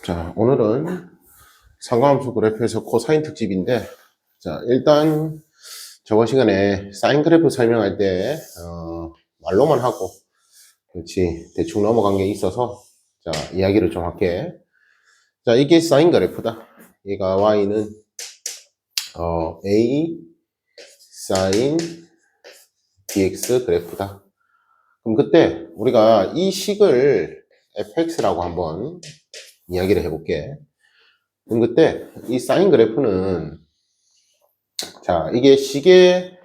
자, 오늘은 상관함수 그래프에서 코사인 특집인데, 자, 일단 저번 시간에 사인 그래프 설명할 때, 말로만 하고, 그렇지, 대충 넘어간 게 있어서, 자, 이야기를 좀 할게. 자, 이게 사인 그래프다. 얘가 y는, a 사인 dx 그래프다. 그럼 그때 우리가 이 식을 fx라고 한번 이야기를 해볼게. 그럼 그때 이 사인 그래프는 자 이게 시계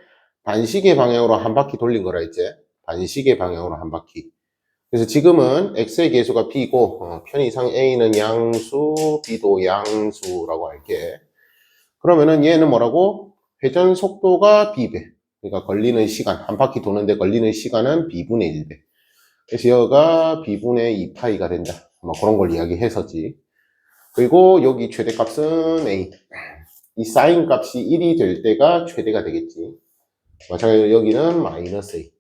반시계 방향으로 한 바퀴 돌린 거라 했지. 반시계 방향으로 한 바퀴. 그래서 지금은 x의 계수가 b고 편의상 a는 양수, b도 양수라고 할게. 그러면은 얘는 뭐라고? 회전 속도가 b배. 그러니까 걸리는 시간, 한 바퀴 도는데 걸리는 시간은 b분의 1배. 그래서 여기가 b분의 2파이가 된다. 뭐 그런 걸 이야기했었지. 그리고 여기 최대값은 a. 이 사인 값이 1이 될 때가 최대가 되겠지. 마찬가지로 여기는 마이너스 a.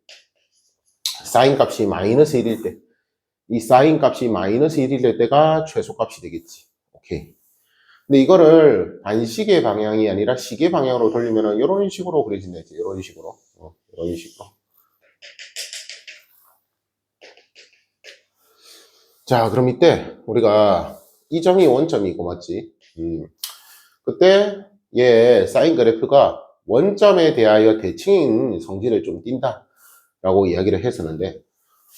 사인 값이 마이너스 1일 때, 이 사인 값이 마이너스 1이 될 때가 최소값이 되겠지. 오케이. 근데 이거를 반시계 방향이 아니라 시계 방향으로 돌리면은 이런 식으로 그려진다 했지. 이런 식으로. 이런 식으로. 자, 그럼 이때 우리가 이 점이 원점이고 맞지? 그때 얘 사인 그래프가 원점에 대하여 대칭인 성질을 좀 띈다 라고 이야기를 했었는데,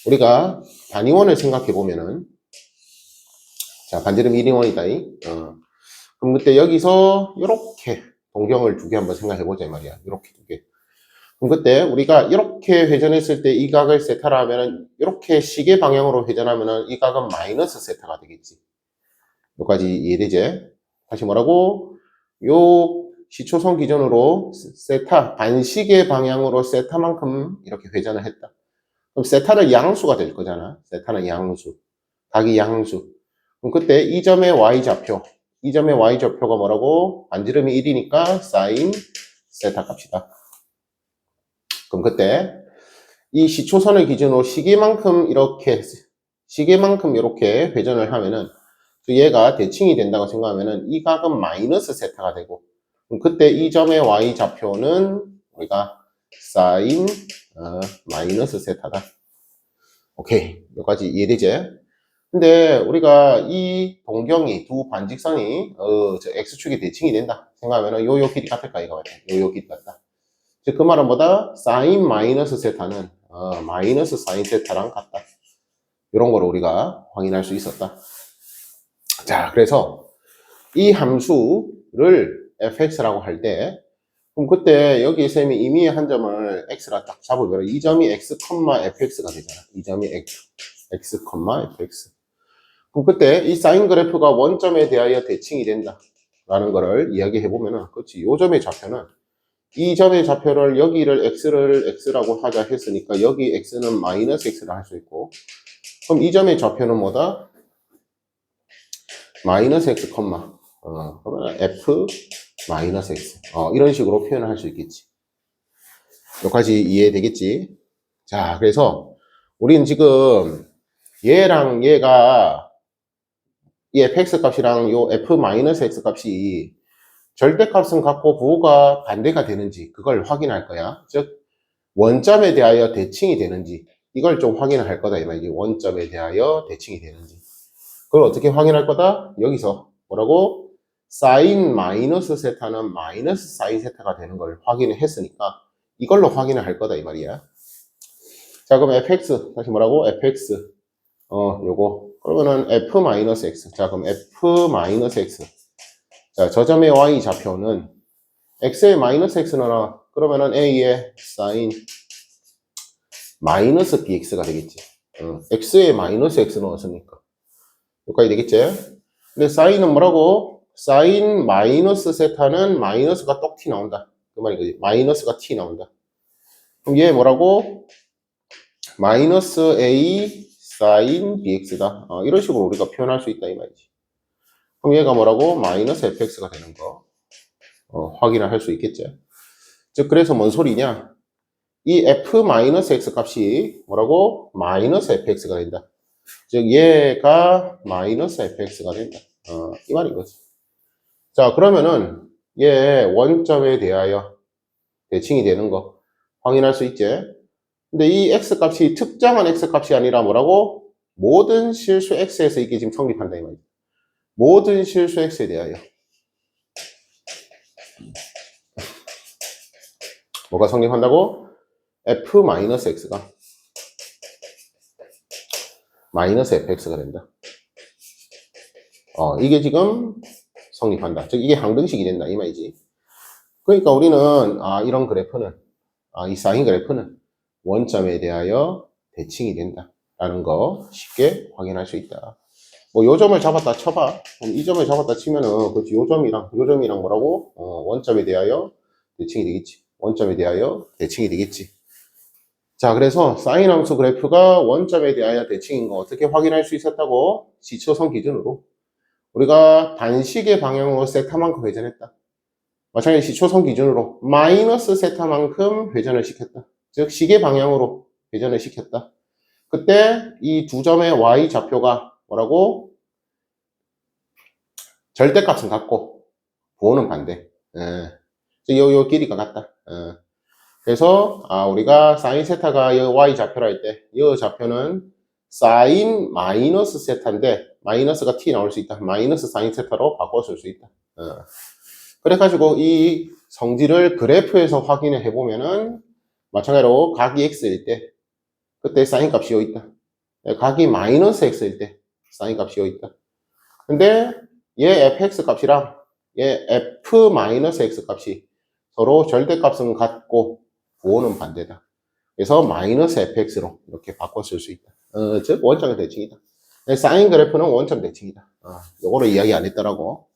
우리가 단위원을 생각해 보면은, 자, 반지름 1인원이다. 그럼 그때 여기서 이렇게 동경을 두 개 한번 생각해 보자 이 말이야. 이렇게 두 개. 그럼 그때 우리가 이렇게 회전했을 때 이 각을 세타라 하면은, 이렇게 시계 방향으로 회전하면은 이 각은 마이너스 세타가 되겠지. 여기까지 이해되지? 다시 뭐라고? 요 시초선 기준으로 세타, 반시계 방향으로 세타만큼 이렇게 회전을 했다. 그럼 세타는 양수가 될 거잖아. 세타는 양수. 각이 양수. 그럼 그때 이 점의 y좌표. 이 점의 y좌표가 뭐라고? 반지름이 1이니까 사인 세타 값이다. 그럼 그때 이 시초선을 기준으로 시계만큼 이렇게 회전을 하면은 얘가 대칭이 된다고 생각하면은 이 각은 마이너스 세타가 되고, 그럼 그때 이 점의 y좌표는 우리가 사인 마이너스 세타다. 오케이. 여기까지 이해되지? 근데 우리가 이 동경이 두 반직선이 저 x축이 대칭이 된다 생각하면은 요 길이 같을까 이거 말이야. 요 길이 같다. 즉 그 말은 뭐다? 사인 마이너스 세타는 마이너스 사인 세타랑 같다. 이런 거를 우리가 확인할 수 있었다. 자, 그래서 이 함수를 fx라고 할 때, 그럼 그때 여기 쌤이 임의의 한 점을 x라 딱 잡으면 이 점이 x, fx가 되잖아. 이 점이 x, fx. 그럼 그때 이 사인 그래프가 원점에 대하여 대칭이 된다 라는 거를 이야기해 보면은, 그렇지, 요 점의 좌표는, 이 점의 좌표를 여기를 x라고 하자 했으니까 여기 x는 마이너스 x라 할 수 있고, 그럼 이 점의 좌표는 뭐다? 마이너스 x, 그러면 f 마이너스 x. 이런 식으로 표현을 할 수 있겠지. 여기까지 이해되겠지? 자, 그래서 우리는 지금 얘랑 얘가 이 fx 값이랑 요 f 마이너스 x 값이 절대값은 같고 부호가 반대가 되는지 그걸 확인할 거야. 즉 원점에 대하여 대칭이 되는지 이걸 좀 확인을 할 거다 이 말이지. 원점에 대하여 대칭이 되는지 그걸 어떻게 확인할 거다? 여기서 뭐라고? 사인 마이너스 세타는 마이너스 사인 세타가 되는 걸 확인을 했으니까 이걸로 확인을 할 거다 이 말이야. 자, 그럼 fx 다시 뭐라고? fx 요거 그러면은 f 마이너스 x. 자, 그럼 f 마이너스 x. 자, 저 점의 y 좌표는 x의 마이너스 x 넣어라. 그러면은 a의 사인 마이너스 bx가 되겠지. x의 마이너스 x 넣었으니까 여기까지 되겠지? 근데 사인은 뭐라고? 사인 마이너스 세타는 마이너스가 똑 t 나온다. 그 말이 그지? 마이너스가 t 나온다. 그럼 얘 뭐라고? 마이너스 a 사인 bx다. 이런 식으로 우리가 표현할 수 있다 이 말이지. 그럼 얘가 뭐라고? 마이너스 fx가 되는 거 확인을 할 수 있겠지. 즉 그래서 뭔 소리냐? 이 f 마이너스 x 값이 뭐라고? 마이너스 fx가 된다. 즉 얘가 마이너스 fx가 된다. 이 말인 거지. 자, 그러면은 얘 원점에 대하여 대칭이 되는 거 확인할 수 있지. 근데 이 x값이 특정한 x값이 아니라 뭐라고? 모든 실수 x에서 이게 지금 성립한다 이 말이야. 모든 실수 x에 대하여 뭐가 성립한다고? f-x가 마이너스 fx가 된다. 이게 지금 성립한다. 즉 이게 항등식이 된다 이 말이지. 그러니까 우리는 이런 그래프는 이 사인 그래프는 원점에 대하여 대칭이 된다라는 거 쉽게 확인할 수 있다. 뭐 요 점을 잡았다 쳐봐. 그럼 이 점을 잡았다 치면은 그렇지 요 점이랑 뭐라고? 원점에 대하여 대칭이 되겠지. 원점에 대하여 대칭이 되겠지. 자, 그래서 사인 함수 그래프가 원점에 대하여 대칭인 거 어떻게 확인할 수 있었다고? 시초선 기준으로 우리가 단식의 방향으로 세타만큼 회전했다. 마찬가지 시초선 기준으로 마이너스 세타만큼 회전을 시켰다. 즉 시계 방향으로 회전을 시켰다. 그때 이 두 점의 y 좌표가 뭐라고? 절대값은 같고 부호는 반대. 요 길이가 같다. 그래서 우리가 사인 세타가 이 y 좌표로 할 때 이 좌표는 사인 마이너스 세타인데 마이너스가 t 나올 수 있다. 마이너스 사인 세타로 바꿔줄 수 있다. 그래가지고 이 성질을 그래프에서 확인을 해보면은 마찬가지로 각이 x일 때 그때 사인 값이 요 있다. 각이 마이너스 x일 때 사인 값이 요 있다. 근데 얘 fx 값이랑 얘 f 마이너스 x 값이 서로 절대값은 같고 부호는 반대다. 그래서 마이너스 fx로 이렇게 바꿔 쓸 수 있다. 즉 원점의 대칭이다. 사인 그래프는 원점 대칭이다. 요거를 이야기 안 했더라고.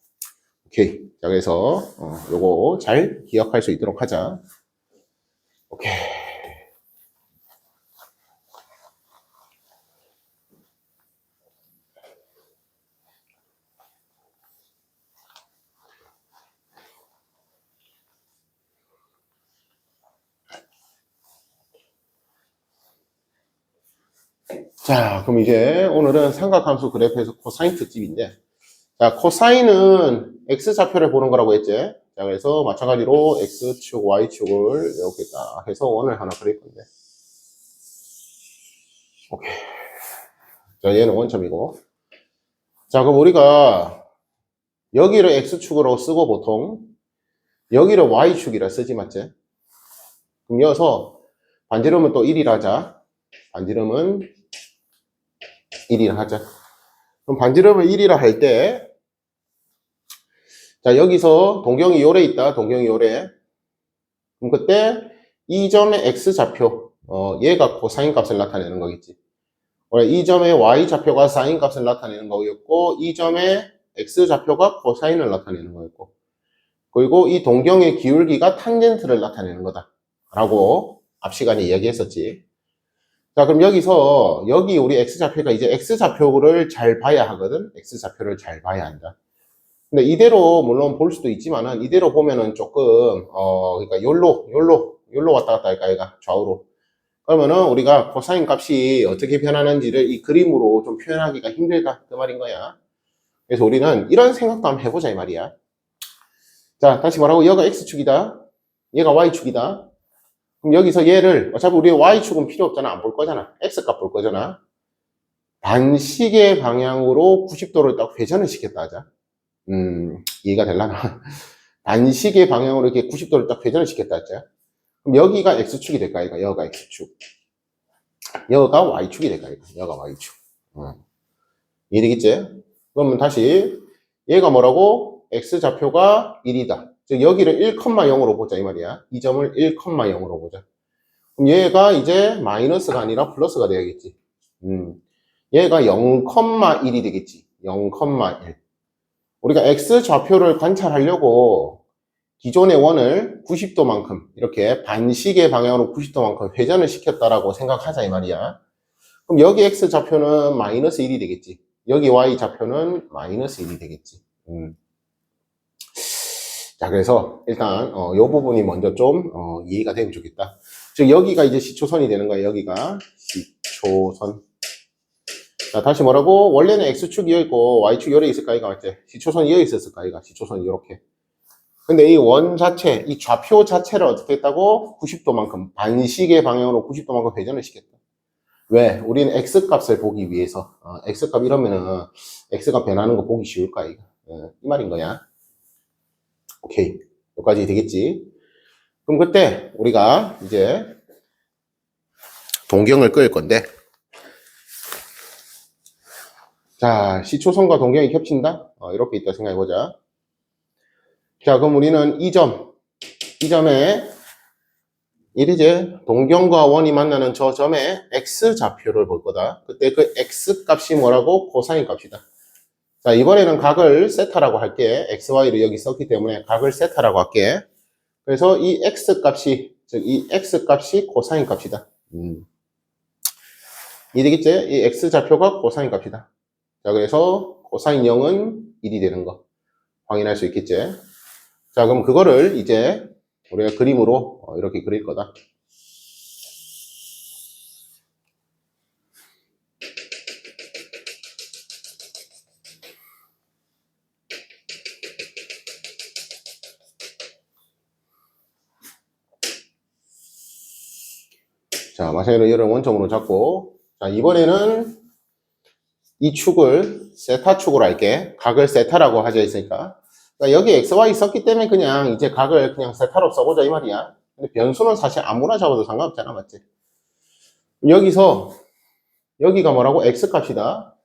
오케이. 자, 그래서 요거 잘 기억할 수 있도록 하자. 오케이. 자, 그럼 이제 오늘은 삼각함수 그래프에서 코사인 특집인데, 자, 코사인은 x좌표를 보는 거라고 했지. 자, 그래서 마찬가지로 x축, y축을 이렇게 딱 해서 원을 하나 그릴 건데. 오케이. 자, 얘는 원점이고. 자, 그럼 우리가 여기를 x축으로 쓰고 보통 여기를 y축이라 쓰지, 맞지? 그럼 이어서 반지름은 또 1이라 하자. 반지름은 1이라 하자. 그럼 반지름을 1이라 할 때, 자, 여기서 동경이 요래 있다. 동경이 요래. 그럼 그때 이 점의 x좌표, 얘가 코사인 값을 나타내는 거겠지. 이 점의 y좌표가 사인 값을 나타내는 거였고, 이 점의 x좌표가 코사인을 나타내는 거였고, 그리고 이 동경의 기울기가 탄젠트를 나타내는 거다. 라고 앞 시간에 이야기했었지. 자, 그럼 여기서, 여기 우리 x좌표가 이제 x좌표를 잘 봐야 하거든? x좌표를 잘 봐야 한다. 근데 이대로 물론 볼 수도 있지만은 이대로 보면은 조금 그러니까 요로 왔다 갔다 할까 얘가 좌우로. 그러면은 우리가 코사인 값이 어떻게 변하는지를 이 그림으로 좀 표현하기가 힘들다 그 말인 거야. 그래서 우리는 이런 생각도 한번 해보자 이 말이야. 자, 다시 말하고 얘가 x축이다. 얘가 y축이다. 그럼 여기서 얘를 어차피 우리 y축은 필요 없잖아. 안 볼 거잖아. x값 볼 거잖아. 반시계 방향으로 90도를 딱 회전을 시켰다 하자. 이해가 되려나? 반시계 방향으로 이렇게 90도를 딱 회전을 시켰다 했죠. 그럼 여기가 X축이 될까? 여기가 X축. 여기가 Y축이 될까? 여기가 Y축. 이해되겠지? 그러면 다시, 얘가 뭐라고? X좌표가 1이다. 즉, 여기를 1,0으로 보자, 이 말이야. 이 점을 1,0으로 보자. 그럼 얘가 이제 마이너스가 아니라 플러스가 돼야겠지. 얘가 0,1이 되겠지. 0,1. 우리가 x좌표를 관찰하려고 기존의 원을 90도만큼 이렇게 반시계 방향으로 90도만큼 회전을 시켰다라고 생각하자 이 말이야. 그럼 여기 x좌표는 마이너스 1이 되겠지. 여기 y좌표는 마이너스 1이 되겠지. 자, 그래서 일단 이 부분이 먼저 좀 이해가 되면 좋겠다. 즉 여기가 이제 시초선이 되는 거야. 여기가 시초선. 자, 다시 뭐라고? 원래는 X축이 여기 있고, Y축이 여기 있을까, 이가 맞지? 시초선이 여기 있었을까, 이가? 시초선이 이렇게. 근데 이 원 자체, 이 좌표 자체를 어떻게 했다고? 90도만큼, 반시계 방향으로 90도만큼 회전을 시켰다. 왜? 우리는 X값을 보기 위해서. X값 이러면은, X가 변하는 거 보기 쉬울까, 이거? 이 말인 거야. 오케이. 여기까지 되겠지? 그럼 그때, 우리가 이제, 동경을 그을 건데, 자, 시초선과 동경이 겹친다? 이렇게 있다 생각해보자. 자, 그럼 우리는 이 점에, 이제 동경과 원이 만나는 저 점에 X좌표를 볼 거다. 그때 그 X값이 뭐라고? 코사인 값이다. 자, 이번에는 각을 세타라고 할게. XY를 여기 썼기 때문에 각을 세타라고 할게. 그래서 이 X값이, 즉, 이 X값이 코사인 값이다. 이해되겠지? 이 X좌표가 코사인 값이다. 자, 그래서 코사인 0은 1이 되는 거 확인할 수 있겠지? 자, 그럼 그거를 이제 우리가 그림으로 이렇게 그릴 거다. 자, 마찬가지로 얘를 원점으로 잡고, 자, 이번에는 이 축을 세타축으로 할게. 각을 세타라고 하자 있으니까. 그러니까 여기 XY 썼기 때문에 그냥 이제 각을 그냥 세타로 써보자 이 말이야. 근데 변수는 사실 아무나 잡아도 상관없잖아, 맞지? 여기서 여기가 뭐라고? X값이다.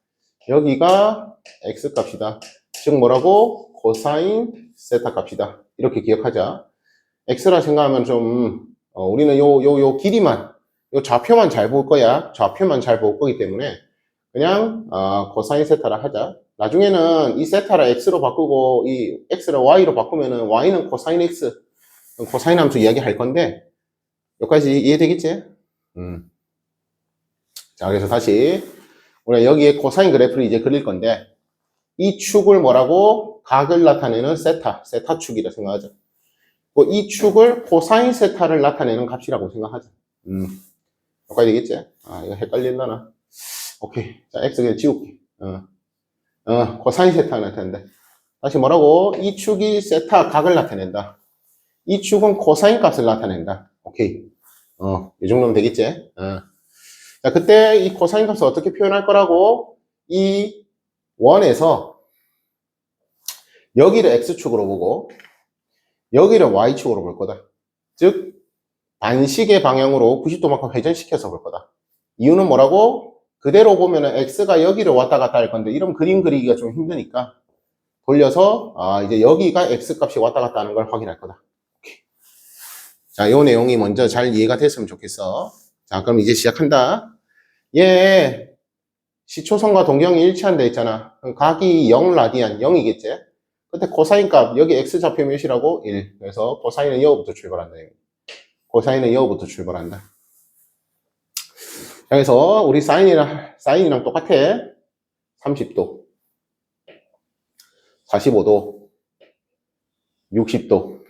여기가 X값이다. 즉 뭐라고? 코사인 세타 값이다. 이렇게 기억하자. X라 생각하면 좀 우리는 요 길이만, 요 좌표만 잘 볼 거야. 좌표만 잘 볼 거기 때문에 그냥 코사인 세타라 하자. 나중에는 이 세타를 X로 바꾸고 이 X를 Y로 바꾸면은 Y는 코사인 X, 코사인 함수 이야기할 건데 여기까지 이해되겠지? 자, 그래서 다시 우리가 여기에 코사인 그래프를 이제 그릴 건데 이 축을 뭐라고? 각을 나타내는 세타축이라 생각하자. 이 축을 코사인 세타를 나타내는 값이라고 생각하자. 여기까지 되겠지? 이거 헷갈릴라나? 오케이. 자, X 그냥 지울게. 코사인 세타가 나타낸다. 다시 뭐라고? 이 축이 세타 각을 나타낸다. 이 축은 코사인 값을 나타낸다. 오케이. 이 정도면 되겠지? 자, 그때 이 코사인 값을 어떻게 표현할 거라고? 이 원에서 여기를 X축으로 보고 여기를 Y축으로 볼 거다. 즉, 반시계 방향으로 90도만큼 회전시켜서 볼 거다. 이유는 뭐라고? 그대로 보면은 X가 여기를 왔다 갔다 할 건데 이런 그림 그리기가 좀 힘드니까 돌려서 이제 여기가 X값이 왔다 갔다 하는 걸 확인할 거다. 오케이. 자, 이 내용이 먼저 잘 이해가 됐으면 좋겠어. 자, 그럼 이제 시작한다. 얘 시초선과 동경이 일치한다 했잖아. 각이 0라디안 0이겠지? 그때 코사인 값 여기 X좌표 몇이라고? 1. 그래서 코사인은 여기부터 출발한다. 코사인은 여기부터 출발한다. 그래서 우리 사인이랑 똑같아. 30도, 45도, 60도,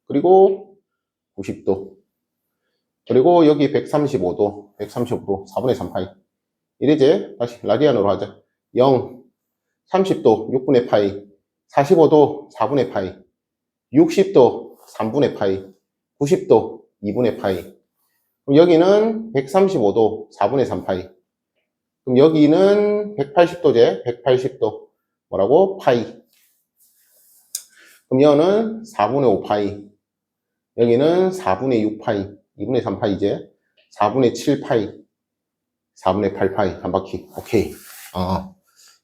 그리고 90도, 그리고 여기 135도, 135도, 4분의 3파이. 이래지? 다시 라디안으로 하자. 0, 30도, 6분의 파이, 45도, 4분의 파이, 60도, 3분의 파이, 90도, 2분의 파이. 그럼 여기는 135도, 4분의 3파이. 그럼 여기는 180도제, 180도. 뭐라고? 파이. 그럼 여기는 4분의 5파이. 여기는 4분의 6파이. 2분의 3파이제. 4분의 7파이. 4분의 8파이. 한 바퀴. 오케이.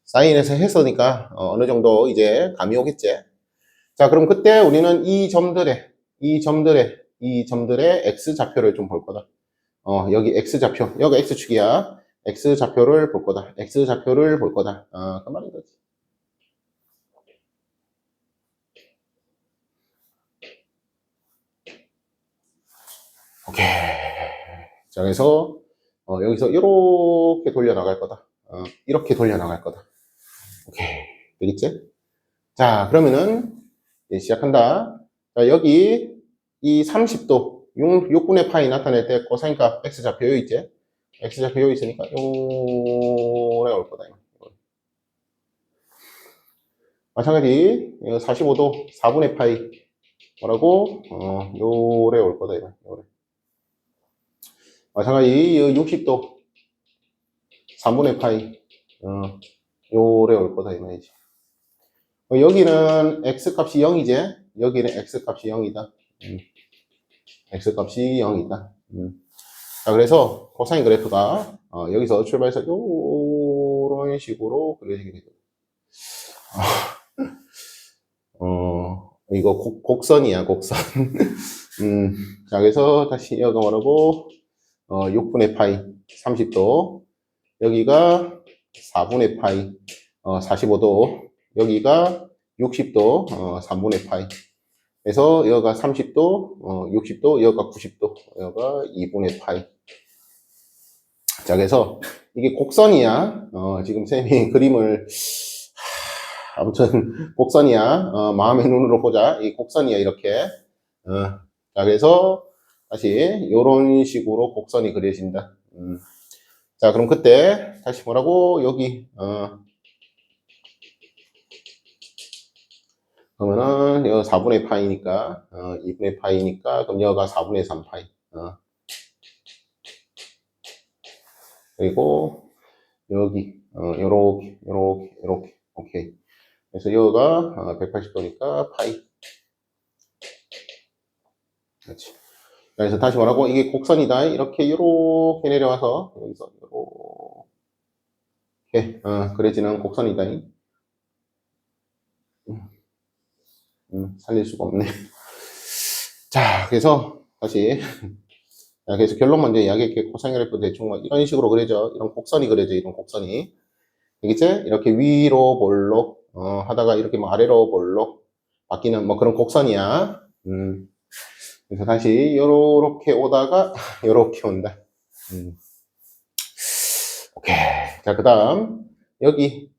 사인에서 했으니까 어느 정도 이제 감이 오겠지. 자, 그럼 그때 우리는 이 점들의 X좌표를 좀 볼 거다. 여기 X좌표. 여기 X축이야. X좌표를 볼 거다. X좌표를 볼 거다. 그 말인 거지. 오케이. 자, 그래서 여기서 이렇게 돌려나갈 거다. 이렇게 돌려나갈 거다. 오케이. 되겠지? 자, 그러면은 이제 시작한다. 자, 여기 이 30도 6분의 파이 나타낼 때 코사인값 X좌표 여기 있지? x좌표 여기 있으니까 요래 올 거다. 마찬가지 45도 4분의 파이 뭐라고? 요래 올 거다. 요래. 마찬가지 60도 3분의 파이 요래 올 거다 이 말이지. 여기는 x값이 0이지? 여기는 x값이 0이다. x값이 0이다. 자, 그래서 코사인 그래프가 여기서 출발해서 요런 식으로 그려지게 되죠. 이거 곡선이야, 곡선. 자, 그래서 다시 여기가 뭐라고? 6분의 파이 30도. 여기가 4분의 파이 45도. 여기가 60도 3분의 파이. 그래서 여기가 30도, 60도, 여기가 90도, 여기가 2분의 파이. 자, 그래서 이게 곡선이야. 지금 쌤이 그림을 아무튼 곡선이야. 마음의 눈으로 보자. 이 곡선이야 이렇게. 자, 그래서 다시 이런 식으로 곡선이 그려진다. 자, 그럼 그때 다시 뭐라고? 여기 그러면은 여기 4분의 파이니까 2분의 파이니까 그럼 여기가 4분의 3 파이. 그리고 여기 요렇게 오케이. 그래서 여기가 180도니까 파이. 그렇지. 그래서 다시 뭐라고? 이게 곡선이다. 이렇게 내려와서 여기서 이렇게 그려지는 곡선이다. 살릴 수가 없네. 자, 그래서 다시 그래서 결론 먼저 이야기할게. 코사인 그래프 대충 뭐 이런 식으로 그려져. 이런 곡선이 그려져. 이런 곡선이. 알겠지? 이렇게 위로 볼록 하다가 이렇게 뭐 아래로 볼록 바뀌는 뭐 그런 곡선이야. 그래서 다시 요렇게 오다가 요렇게 온다. 오케이. 자, 그 다음 여기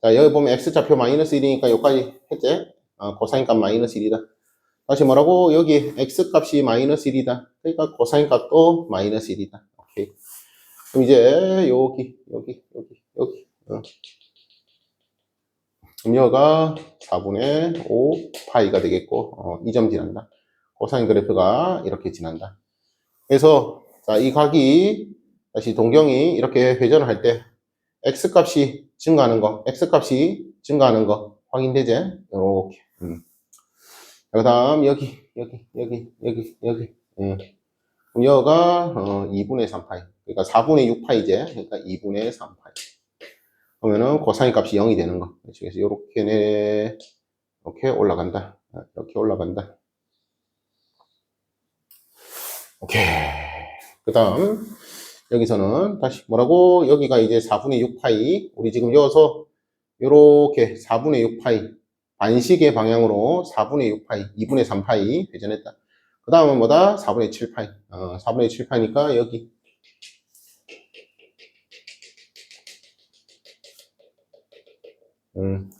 자, 여기 보면 x좌표 마이너스 1이니까 여기까지 했지? 코사인 값 마이너스 1이다. 다시 뭐라고? 여기 x값이 마이너스 1이다. 그러니까 코사인 값도 마이너스 1이다. 오케이. 그럼 이제 여기 그럼 여기가 4분의 5 파이가 되겠고 이 점 지난다. 코사인 그래프가 이렇게 지난다. 그래서 자, 이 각이 다시 동경이 이렇게 회전을 할 때 x값이 증가하는 거 확인되지? 이렇게. 그 다음 여기 그럼 여기가 2분의 3파이. 그러니까 4분의 6파이제. 그러니까 2분의 3파이. 그러면은 코사인 값이 0이 되는 거. 그래서 이렇게 올라간다. 이렇게 올라간다. 오케이. 그 다음 여기서는 다시 뭐라고? 여기가 이제 4분의 6파이. 우리 지금 여기서 이렇게 4분의 6파이 반시계 방향으로 4분의 6파이 2분의 3파이 회전했다. 그 다음은 뭐다? 4분의 7파이 4분의 7파이니까 여기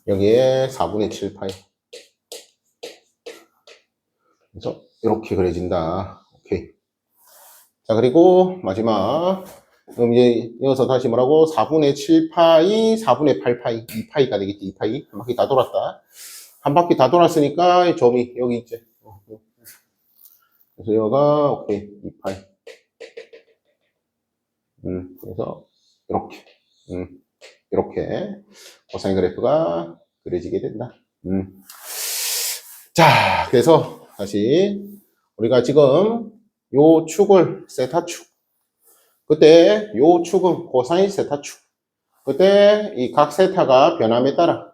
여기에 4분의 7파이. 그래서 이렇게 그려진다. 오케이. 자, 그리고 마지막 그럼 이제 여기서 다시 뭐라고? 4분의 7파이 4분의 8파이 2파이가 되겠지. 2파이 한 바퀴 다 돌았다. 한 바퀴 다 돌았으니까 점이 여기 있지. 그래서 여기가 오케이 2파이. 그래서 이렇게 코사인 그래프가 그려지게 된다. 자, 그래서 다시 우리가 지금 요 축을 세타축. 그때 요 축은 코사인 세타축. 그때 이 각 세타가 변함에 따라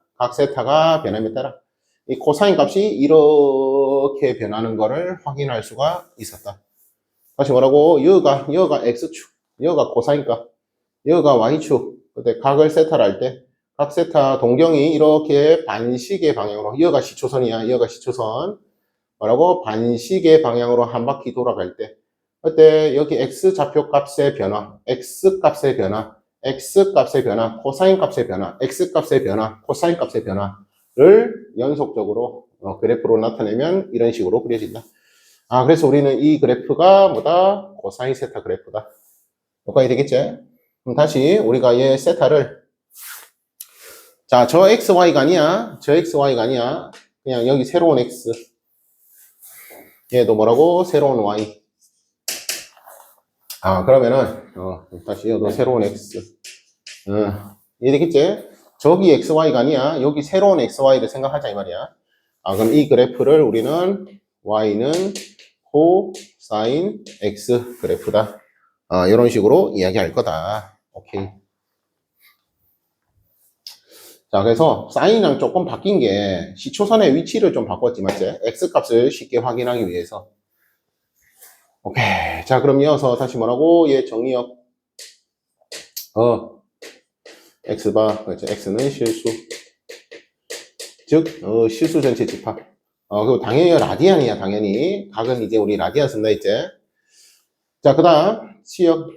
이 코사인 값이 이렇게 변하는 거를 확인할 수가 있었다. 다시 뭐라고? 여기가 x축, 여기가 코사인 값, 여기가 y축. 그때 각을 세타를 할 때 각 세타 동경이 이렇게 반시계 방향으로 여기가 시초선이야. 여기가 시초선. 뭐라고? 반시계 방향으로 한 바퀴 돌아갈 때 그때 여기 x좌표 값의 변화, x값의 변화, 코사인 값의 변화, x값의 변화, 코사인 값의 변화를 연속적으로 그래프로 나타내면 이런 식으로 그려진다. 그래서 우리는 이 그래프가 뭐다? 코사인 세타 그래프다. 여기까지 되겠지? 그럼 다시 우리가 얘 세타를, 자, 저 XY가 아니야. 저 XY가 아니야. 그냥 여기 새로운 X. 얘도 뭐라고? 새로운 Y. 아, 그러면은, 다시 여기도 새로운 X. 이해되겠지? 저기 XY가 아니야. 여기 새로운 XY를 생각하자, 이 말이야. 아, 그럼 이 그래프를 우리는 Y는 코사인 X 그래프다. 아, 이런 식으로 이야기할 거다. 오케이. 자, 그래서 사인이랑 조금 바뀐 게 시초선의 위치를 좀 바꿨지, 맞지? X 값을 쉽게 확인하기 위해서. 오케이. 자, 그럼 이어서 다시 뭐라고? 얘 정의역. X바, 그렇죠. X는 실수. 즉, 실수 전체 집합. 그리고 당연히 라디안이야, 당연히. 각은 이제 우리 라디안 쓴다 했지. 자, 그 다음, 치역.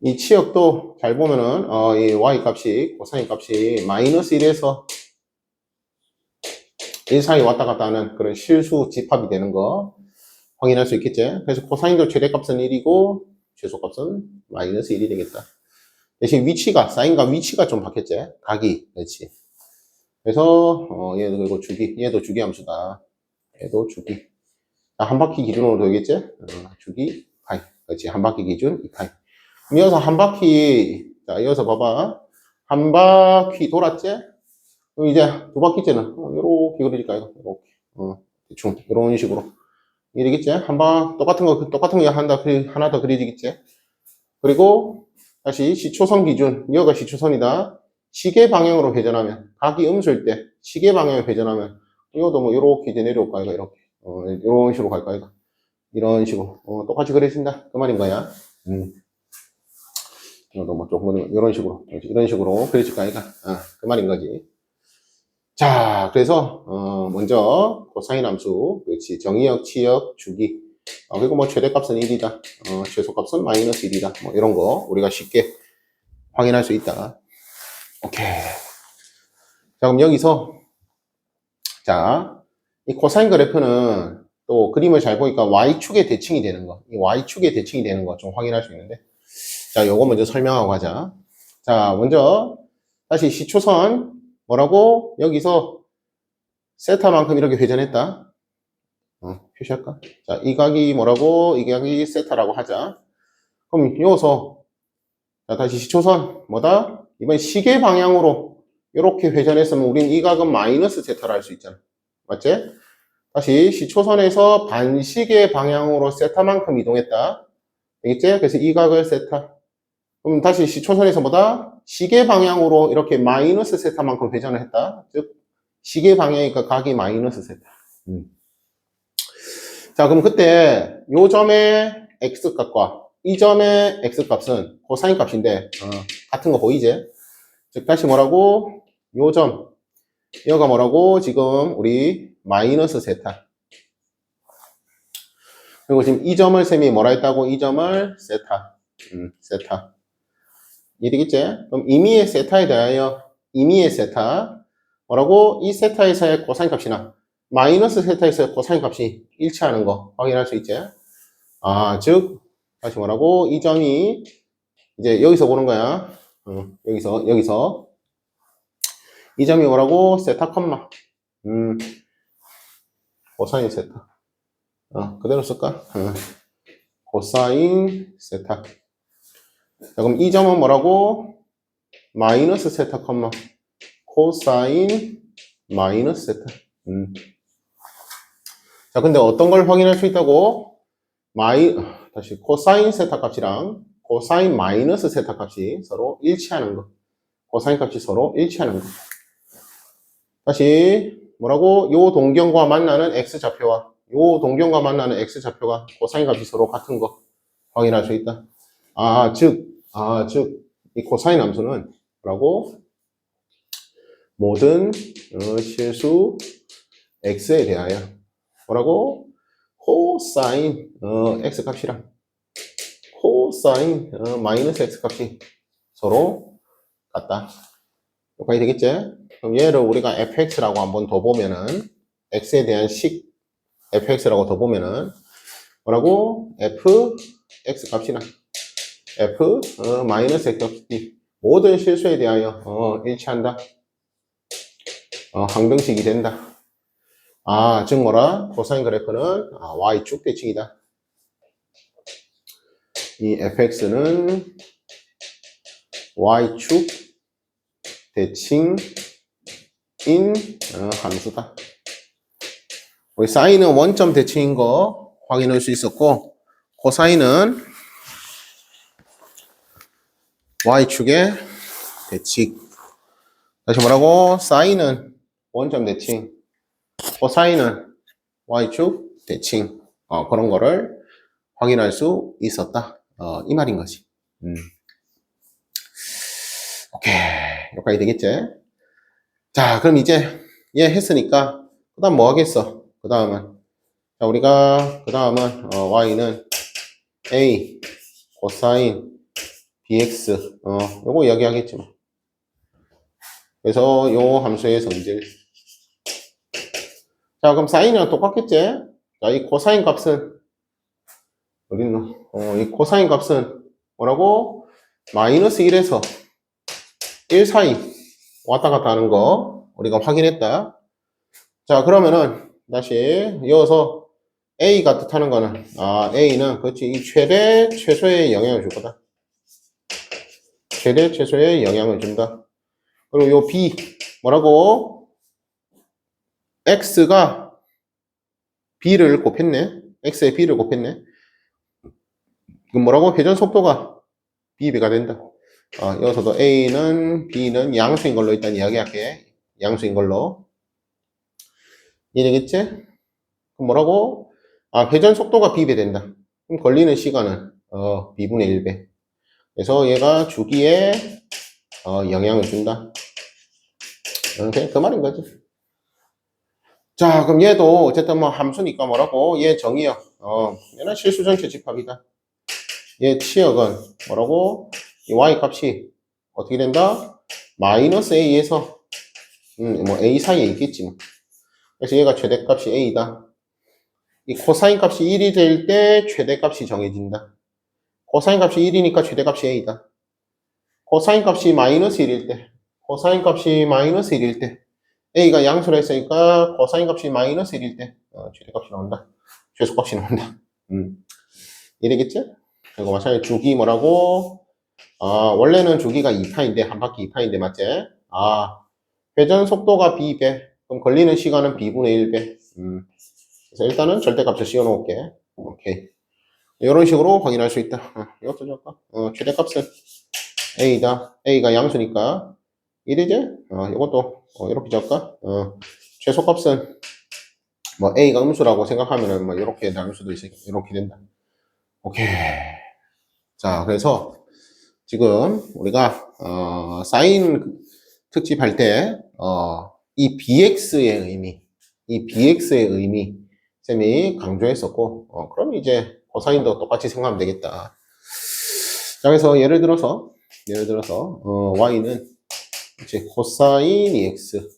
이 치역도 잘 보면은, 이 Y 값이, 코사인 값이 마이너스 1에서 1 사이 왔다 갔다 하는 그런 실수 집합이 되는 거 확인할 수 있겠지. 그래서 코사인도 최대값은 1이고, 최소값은 마이너스 1이 되겠다. 대신 위치가, 사인과 위치가 좀 바뀌었지. 각이, 그렇지. 그래서, 얘도 그리고 주기, 얘도 주기 함수다. 얘도 주기. 자, 한 바퀴 기준으로 되겠지? 주기, 파이. 그렇지. 한 바퀴 기준, 2파이. 이어서 한 바퀴, 자, 이어서 봐봐. 한 바퀴 돌았지? 그럼 이제 두 바퀴째는, 요렇게 그려질까, 이거. 요렇게. 대충, 이런 식으로. 이게 되겠지? 똑같은 거 하나 더 그려지겠지? 그리고, 다시 시초선 기준, 여기가 시초선이다. 시계 방향으로 회전하면, 각이 음수일 때, 시계 방향으로 회전하면, 이것도 뭐, 요렇게 이제 내려올까, 이거, 이렇게. 이런 식으로 갈까, 이거. 이런 식으로. 똑같이 그려진다. 그 말인 거야. 이것도 뭐 조금, 이런 식으로. 이런 식으로 그려질까, 이거. 그 말인 거지. 자, 그래서, 먼저, 코사인 함수. 그렇지. 정의역, 치역, 주기. 그리고 뭐, 최대값은 1이다. 최소값은 마이너스 1이다. 뭐, 이런 거, 우리가 쉽게 확인할 수 있다. 오케이. 자, 그럼 여기서, 자, 이 코사인 그래프는 또 그림을 잘 보니까 Y축의 대칭이 되는 거. 이 Y축의 대칭이 되는 거 좀 확인할 수 있는데. 자, 요거 먼저 설명하고 가자. 자, 먼저, 다시 시초선, 뭐라고? 여기서 세타만큼 이렇게 회전했다. 표시할까? 자, 이 각이 뭐라고? 이 각이 세타라고 하자. 그럼 여기서, 자, 다시 시초선, 뭐다? 이번 시계 방향으로 이렇게 회전했으면 우린 이 각은 마이너스 세타를 할 수 있잖아. 맞지? 다시 시초선에서 반시계 방향으로 세타만큼 이동했다. 알겠지? 그래서 이 각을 세타. 그럼 다시 시초선에서 뭐다? 시계 방향으로 이렇게 마이너스 세타만큼 회전을 했다. 즉, 시계 방향이니까 각이 마이너스 세타. 자, 그럼 그때 요 점의 x값과 이 점의 x값은 코사인 값인데 같은 거 보이지? 즉 다시 뭐라고? 요 점, 이거가 뭐라고? 지금 우리 마이너스 세타. 그리고 지금 이 점을 셈이 뭐라 했다고? 이 점을 세타. 세타. 이해되겠지? 그럼 임의의 세타에 대하여 임의의 세타 뭐라고? 이 세타에서의 코사인 값이나 마이너스 세타에서의 코사인 값이 일치하는 거 확인할 수 있지? 즉 다시 뭐라고? 이 점이 이제 여기서 보는 거야. 여기서 이 점이 뭐라고? 세타 컴마 코사인 세타. 그대로 쓸까? 코사인 세타. 자, 그럼 이 점은 뭐라고? 마이너스 세타 컴마 코사인 마이너스 세타. 자, 근데 어떤 걸 확인할 수 있다고? 다시 코사인 세타 값이랑 코사인 마이너스 세타 값이 서로 일치하는 거. 코사인 값이 서로 일치하는 거. 다시 뭐라고? 요 동경과 만나는 x좌표와 요 동경과 만나는 x좌표가 코사인 값이 서로 같은 거 확인할 수 있다. 즉, 이 코사인 함수는 뭐라고? 모든 실수 x에 대하여 뭐라고? 코사인 x 값이랑 코사인 마이너스 x 값이 서로 같다. 여기까지 되겠지? 그럼 얘를 우리가 fx라고 한번 더 보면은 x에 대한 식 fx라고 더 보면은 뭐라고? fx 값이랑 F 마이너스 X 모든 실수에 대하여 일치한다. 항등식이 된다. 즉 뭐라? 코사인 그래프는 Y축 대칭이다. 이 fx는 Y축 대칭인 함수다. 우리 사인은 원점 대칭인 거 확인할 수 있었고, 코사인은 Y축의 대칭. 다시 뭐라고? 사인은 원점 대칭, 코사인은 Y축 대칭. 그런 거를 확인할 수 있었다. 이 말인 거지. 오케이. 여기까지 되겠지? 자, 그럼 이제 얘 했으니까, 그 다음 뭐 하겠어? 그 다음은. 자, 우리가, 그 다음은, y는 a, 코사인, bx, 요거 이야기하겠지 뭐. 그래서 요 함수의 성질. 자, 그럼 사인이랑 똑같겠지? 자, 이 코사인 값은, 어딨노? 이 코사인 값은 뭐라고? 마이너스 1에서 1 사이 왔다 갔다 하는 거 우리가 확인했다. 자, 그러면은 다시 이어서 A가 뜻하는 거는 A는 그렇지 이 최대 최소의 영향을 줄 거다. 최대 최소의 영향을 준다. 그리고 요 B 뭐라고? X가 B를 곱했네. X에 B를 곱했네. 그럼 뭐라고? 회전 속도가 B배가 된다. 이어서도 A는 B는 양수인 걸로 일단 이야기할게. 양수인 걸로. 이해되겠지? 그럼 뭐라고? 회전 속도가 B배 된다. 그럼 걸리는 시간은 B분의 1배. 그래서 얘가 주기에 영향을 준다. 이렇게 그 말인 거지. 자, 그럼 얘도 어쨌든 뭐 함수니까 뭐라고? 얘 정의역. 얘는 실수전체 집합이다. 얘 치역은 뭐라고? 이 y 값이 어떻게 된다? 마이너스 a에서 뭐 a 사이에 있겠지 뭐. 그래서 얘가 최대값이 a다. 이 코사인 값이 1이 될 때 최대값이 정해진다. 코사인 값이 1이니까 최대값이 a다. 코사인 값이 마이너스 1일 때, 코사인 값이 마이너스 1일 때, a가 양수로 했으니까 코사인 값이 마이너스 1일 때 최대값이 나온다. 최소값이 나온다. 이래겠지? 그리고 마찬가지로 주기 뭐라고? 원래는 주기가 2파인데, 한 바퀴 2파인데, 맞지? 회전 속도가 b배. 그럼 걸리는 시간은 b분의 1배. 그래서 일단은 절대값을 씌워놓을게. 오케이. 이런 식으로 확인할 수 있다. 이것도 적까? 최대값은 a다. a가 양수니까 1이지? 이것도 이렇게 적까? 최소값은 뭐 a가 음수라고 생각하면은 뭐 이렇게 나눌 수도 있으니까 이렇게 된다. 오케이. 자, 그래서 지금 우리가 사인 특집 할 때 이 bx의 의미 쌤이 강조했었고 그럼 이제 코사인도 똑같이 생각하면 되겠다. 자, 그래서 예를 들어서 y는 이제 코사인 2x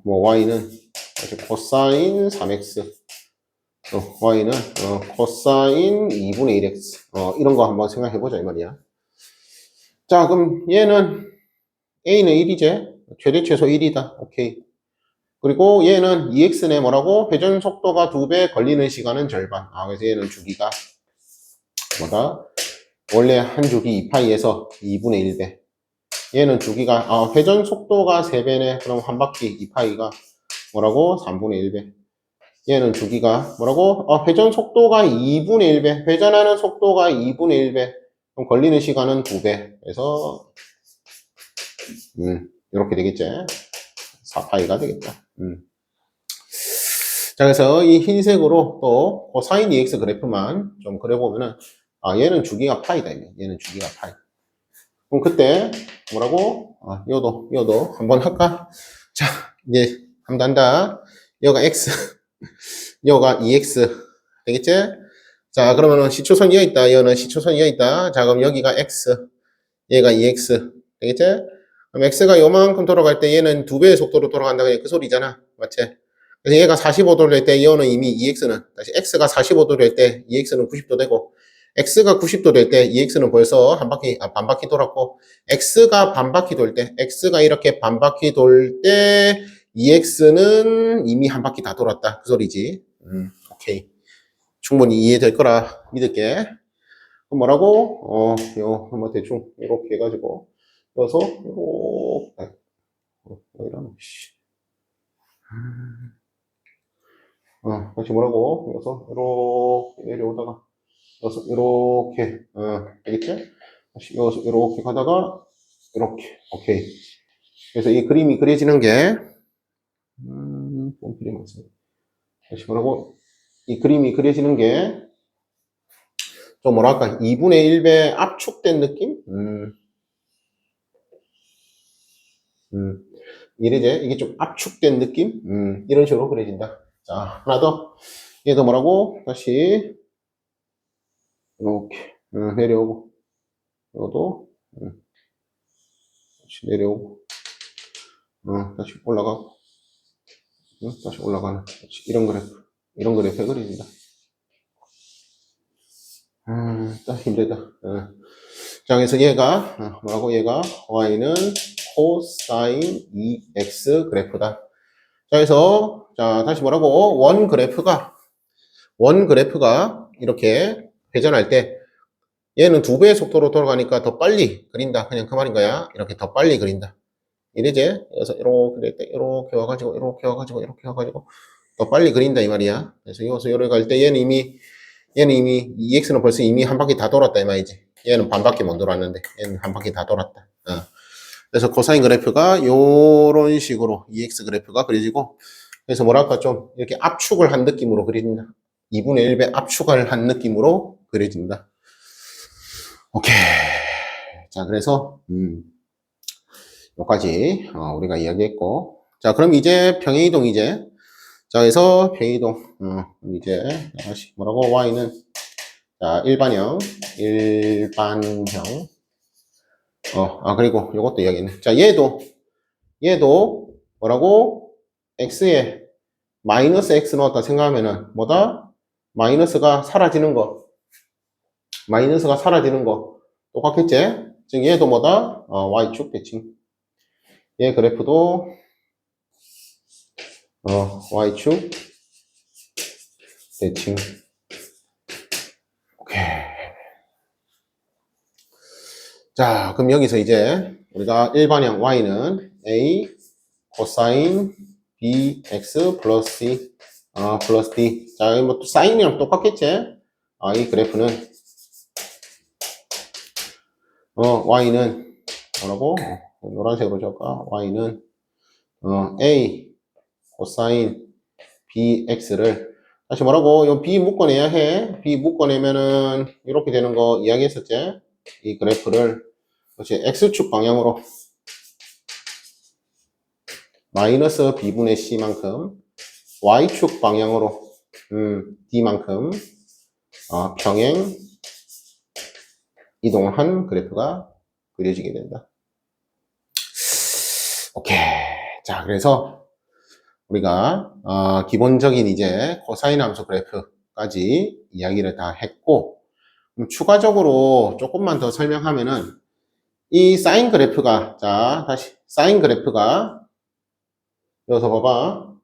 뭐 y는 이제 코사인 3x y는 코사인 2분의 1x 이런 거 한번 생각해 보자 이 말이야. 자, 그럼 얘는 a는 1이지 최대 최소 1이다. 오케이. 그리고 얘는 2x네 뭐라고? 회전 속도가 2배, 걸리는 시간은 절반. 그래서 얘는 주기가 뭐다? 원래 한 주기 2파이에서 2분의 1배. 얘는 주기가 회전 속도가 3배네. 그럼 한 바퀴 2파이가 뭐라고? 3분의 1배. 얘는 주기가 뭐라고? 회전 속도가 2분의 1배. 회전하는 속도가 2분의 1배. 그럼 걸리는 시간은 2배. 그래서 이렇게 되겠지. 4파이가 되겠다. 자, 그래서 이 흰색으로 또 코사인 2x 그래프만 좀 그려보면은 얘는 주기가 파이다. 얘는 주기가 파이. 그럼 그때 뭐라고? 요도 한번 할까? 자, 이제 한번 한다. 여가 x, 여가 2x 되겠지? 자, 그러면은 시초선 이어 있다. 얘는 시초선 이어 있다. 자, 그럼 여기가 x, 얘가 2x 되겠지? 그럼 x가 요만큼 돌아갈 때 얘는 2배의 속도로 돌아간다. 그냥 그 소리잖아. 맞지? 그래서 얘가 45도를 될 때 얘는 이미 2x는 다시 x가 45도 될 때 2x는 90도 되고 x가 90도 될 때 ex는 벌써 반바퀴 돌았고, x가 반바퀴 돌 때, x가 이렇게 반바퀴 돌 때 ex는 이미 한 바퀴 다 돌았다. 그 소리지. 오케이. 충분히 이해될 거라 믿을게. 그럼 뭐라고? 요, 한번 대충 이렇게 해가지고, 여기서 이렇게, 이런, 다시 뭐라고? 여기서 이렇게 내려오다가, 여기서 이렇게, 알겠지? 다시 여기서 이렇게 가다가, 이렇게, 오케이. 그래서 이 그림이 그려지는 게, 그림 없어요. 다시 뭐라고? 이 그림이 그려지는 게, 좀 뭐랄까, 2분의 1배 압축된 느낌? 이래제 이게 좀 압축된 느낌? 이런 식으로 그려진다. 자, 하나 더. 얘도 뭐라고? 다시, 이렇게, 내려오고, 이것도, 다시 내려오고, 다시 올라가고, 다시 올라가는, 이런 그래프 그려진다. 딱 힘들다. 자, 그래서 얘가, 뭐라고? 얘가, y는 코사인 2x 그래프다. 자, 그래서, 자, 다시 뭐라고? 원 그래프가 이렇게 회전할 때, 얘는 2배의 속도로 돌아가니까 더 빨리 그린다. 그냥 그 말인 거야. 이렇게 더 빨리 그린다. 이래제, 그래서 이렇게 될 때, 이렇게 와가지고, 더 빨리 그린다. 이 말이야. 그래서 여기서 요래 갈 때 얘는 이미, EX는 벌써 이미 한 바퀴 다 돌았다. 이 말이지. 얘는 반 바퀴 못 돌았는데, 얘는 한 바퀴 다 돌았다. 그래서 코사인 그래프가 요런 식으로 EX 그래프가 그려지고, 그래서 뭐랄까 좀 이렇게 압축을 한 느낌으로 그려진다. 2분의 1배 압축을 한 느낌으로 그려진다. 오케이. 자, 그래서, 여기까지, 우리가 이야기했고. 자, 그럼 이제 평행이동 이제. 자, 그래서 평행이동, 이제, 다시 뭐라고? y는, 자, 일반형. 그리고 요것도 이야기했네. 자, 얘도, 뭐라고? x에 마이너스 x 넣었다 생각하면은, 뭐다? 마이너스가 사라지는 거. 똑같겠지? 즉, 얘도 뭐다? y축 대칭. 얘 그래프도, y축 대칭. 오케이. 자, 그럼 여기서 이제 우리가 일반형 y는 a 코사인 bx 플러스 c 플러스 d. 자, 뭐 또 사인이랑 똑같겠지? 이 그래프는 y는 뭐라고? 노란색으로 적을까? y는 a 코사인 bx를 다시 뭐라고? 이 b 묶어내야 해. b 묶어내면은 이렇게 되는 거 이야기했었지? 이 그래프를 그렇지 x축 방향으로 마이너스 b분의 c만큼 y축 방향으로 d만큼 평행 이동을 한 그래프가 그려지게 된다. 오케이. 자, 그래서 우리가 기본적인 이제 코사인 함수 그래프까지 이야기를 다 했고, 추가적으로 조금만 더 설명하면은 이 사인 그래프가, 자, 다시 사인 그래프가 여기서 봐봐.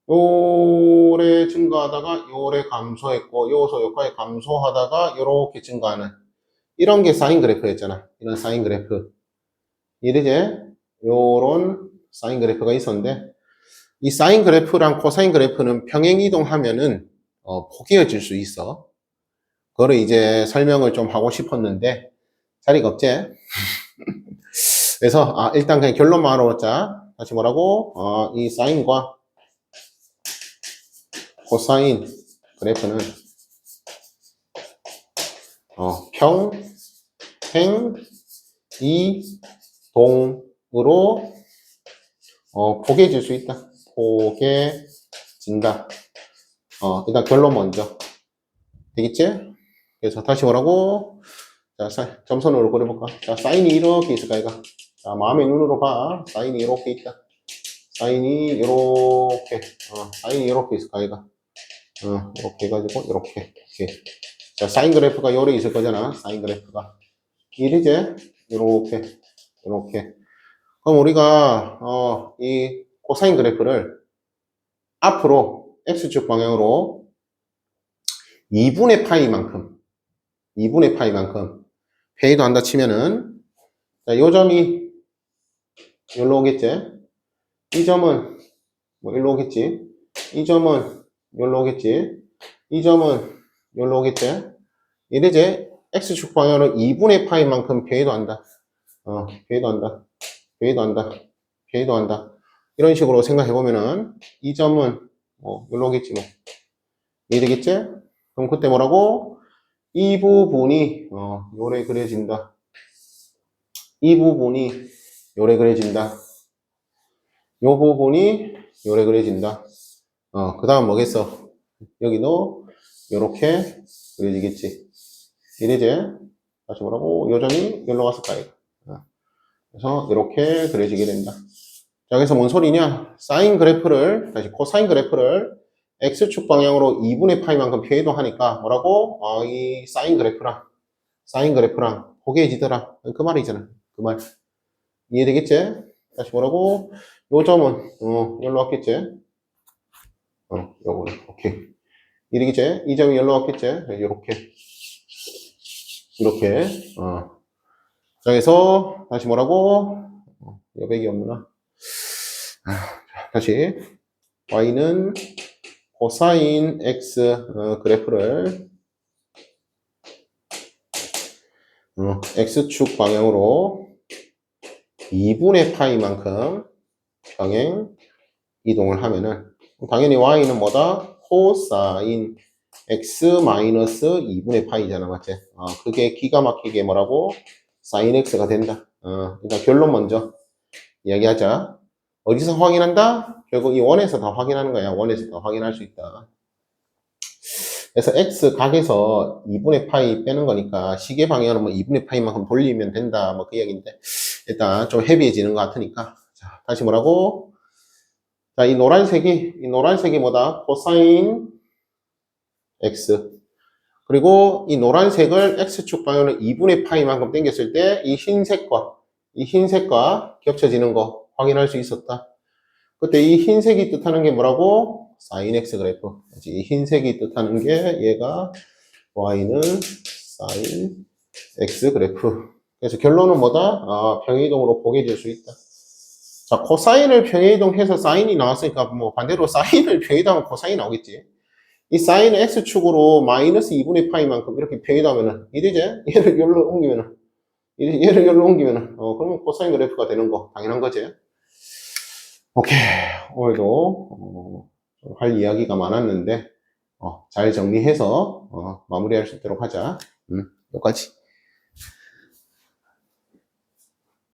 요래 증가하다가 요래 감소했고, 여기서 여기까지 감소하다가 요렇게 증가하는 이런 게 사인 그래프였잖아. 이런 사인 그래프. 이제 요런 사인 그래프가 있었는데, 이 사인 그래프랑 코사인 그래프는 평행 이동하면은 포개어질 수 있어. 그거를 이제 설명을 좀 하고 싶었는데 자리가 없지. 그래서 일단 그냥 결론만 알아보자. 다시 뭐라고? 이 사인과 코사인 그래프는 평행 이동으로 포개질 수 있다. 포개진다. 일단 결론 먼저. 되겠지? 그래서 다시 뭐라고? 자, 점선으로 그려볼까? 자, 사인이 이렇게 있을까, 이거? 자, 마음의 눈으로 봐. 사인이 이렇게 있다. 사인이 이렇게 있을까, 이거? 이렇게 해가지고, 이렇게. 자, 사인 그래프가 요래 있을 거잖아. 사인 그래프가. 이리지? 요렇게. 그럼 우리가, 이 코사인 그래프를 앞으로 x축 방향으로 2분의 파이만큼 페이도 한다 치면은, 자, 요 점이 여기로 오겠지? 이 점은 뭐 일로 오겠지? 이 점은 여기로 오겠지? 이 점은 여기로 오겠지? 이래제 x축 방향으로 2분의 파이만큼 변이도 한다. 변이도 한다. 이런 식으로 생각해보면은 이 점은 뭐 여기로 오겠지 뭐. 이해되겠지? 그럼 그때 뭐라고? 이 부분이 요래 그려진다. 이 부분이 요래 그려진다. 요 부분이 요래 그려진다. 그 다음 뭐겠어? 여기도 요렇게 그려지겠지. 이래지? 다시 뭐라고? 요 점이 여기로 갔을까, 이거. 그래서 이렇게 그려지게 된다. 자, 그래서 뭔 소리냐? 사인 그래프를, 다시 코사인 그래프를 x축 방향으로 2분의 파이만큼 변이동하니까 뭐라고? 이 사인 그래프랑 포개해지더라. 그 말이잖아. 그 말. 이해되겠지? 다시 뭐라고? 요 점은, 여기로 왔겠지? 요거는, 오케이. 이러겠지? 이 점이 여기로 왔겠지? 이렇게. 자, 그래서, 다시 뭐라고? 여백이 없나? 다시. y는 코사인 x 그래프를 x축 방향으로 2분의 파이만큼 평행 이동을 하면은 당연히 y는 뭐다? 코사인 x 마이너스 2분의 파이잖아, 맞지? 그게 기가 막히게 뭐라고? 사인 x가 된다. 일단 결론 먼저 이야기하자. 어디서 확인한다? 결국 이 원에서 다 확인하는 거야. 원에서 다 확인할 수 있다. 그래서 x 각에서 2분의 파이 빼는 거니까 시계 방향으로 뭐 2분의 파이만큼 돌리면 된다. 뭐 그 얘기인데 일단 좀 헤비해지는 것 같으니까. 자, 다시 뭐라고? 자, 이 노란색이 뭐다? 코사인 x. 그리고 이 노란색을 x축 방향으로 2분의 파이만큼 당겼을 때 이 흰색과 겹쳐지는 거 확인할 수 있었다. 그때 이 흰색이 뜻하는 게 뭐라고? 사인 x 그래프. 이 흰색이 뜻하는 게 얘가 y는 사인 x 그래프. 그래서 결론은 뭐다? 평행이동으로 보게 될 수 있다. 자, 코사인을 평행이동해서 사인이 나왔으니까 뭐 반대로 사인을 평행이동하면 코사인이 나오겠지. 이 사인을 x축으로 마이너스 2분의 파이만큼 이렇게 평행이동하면은 이되지? 얘를 여기로 옮기면은 그러면 코사인 그래프가 되는 거 당연한 거지. 오케이. 오늘도 할 이야기가 많았는데 잘 정리해서 마무리할 수 있도록 하자. 여기까지.